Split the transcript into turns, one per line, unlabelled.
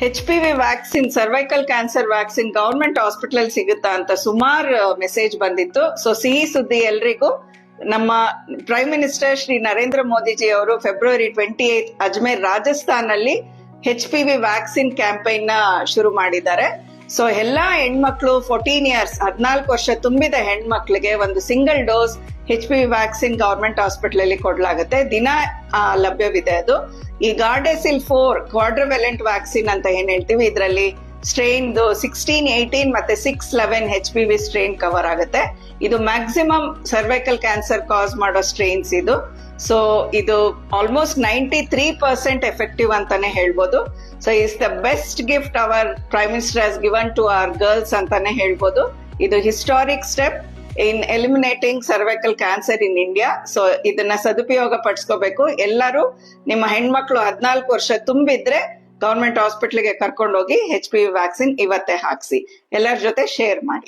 HPV vaccine, cervical cancer vaccine government hospital ಸಿಗುತ್ತಾ ಅಂತ ಸುಮಾರು ಮೆಸೇಜ್ ಬಂದಿತ್ತು. ಸೊ ಸಿಹಿ ಸುದ್ದಿ ಎಲ್ರಿಗೂ. ನಮ್ಮ ಪ್ರೈಮ್ ಮಿನಿಸ್ಟರ್ ಶ್ರೀ ನರೇಂದ್ರ ಮೋದಿಜಿ ಅವರು ಫೆಬ್ರವರಿ 28 ಅಜ್ಮೇರ್ ರಾಜಸ್ಥಾನ್ ಅಲ್ಲಿ HPV ವ್ಯಾಕ್ಸಿನ್ ಕ್ಯಾಂಪೈನ್ ನ ಶುರು ಮಾಡಿದ್ದಾರೆ. ಸೊ ಎಲ್ಲಾ ಹೆಣ್ಮಕ್ಳು 14 ಇಯರ್ಸ್ 14 ವರ್ಷ ತುಂಬಿದ ಹೆಣ್ಮಕ್ಳಿಗೆ ಒಂದು single dose HPV vaccine government hospital ಅಲ್ಲಿ ಕೊಡ್ಲಾಗುತ್ತೆ. ದಿನ ಲಭ್ಯವಿದೆ ಅದು. ಈ ಗಾರ್ಡೆಸಿಲ್ 4 ಕ್ವಾಡ್ರಿವೆಲೆಂಟ್ ವ್ಯಾಕ್ಸಿನ್ ಅಂತ ಏನ್ ಹೇಳ್ತೀವಿ, ಇದರಲ್ಲಿ ಸ್ಟ್ರೈನ್ 16, 18 ಮತ್ತೆ 611 HPV ಸ್ಟ್ರೈನ್ ಕವರ್ ಆಗುತ್ತೆ. ಇದು ಮ್ಯಾಕ್ಸಿಮಮ್ ಸರ್ವೈಕಲ್ ಕ್ಯಾನ್ಸರ್ ಕಾಸ್ ಮಾಡೋ ಸ್ಟ್ರೈನ್ಸ್ ಇದು. ಸೊ ಇದು ಆಲ್ಮೋಸ್ಟ್ 93% ಎಫೆಕ್ಟಿವ್ ಅಂತಾನೆ ಹೇಳ್ಬೋದು. So is the best gift our prime minister has given to our girls ಅಂತಾನೆ ಹೇಳ್ಬೋದು. ಇದು historic step in eliminating cervical cancer in India. So ಇದನ್ನ ಸದುಪಯೋಗ ಪಡಿಸ್ಕೋಬೇಕು ಎಲ್ಲರೂ. ನಿಮ್ಮ ಹೆಣ್ಮಕ್ಳು 14 ವರ್ಷ ತುಂಬಿದ್ರೆ ಗವರ್ಮೆಂಟ್ ಹಾಸ್ಪಿಟಲ್ಗೆ ಕರ್ಕೊಂಡೋಗಿ HPV ವ್ಯಾಕ್ಸಿನ್ ಇವತ್ತೇ ಹಾಕ್ಸಿ. ಎಲ್ಲರ ಜೊತೆ ಶೇರ್ ಮಾಡಿ.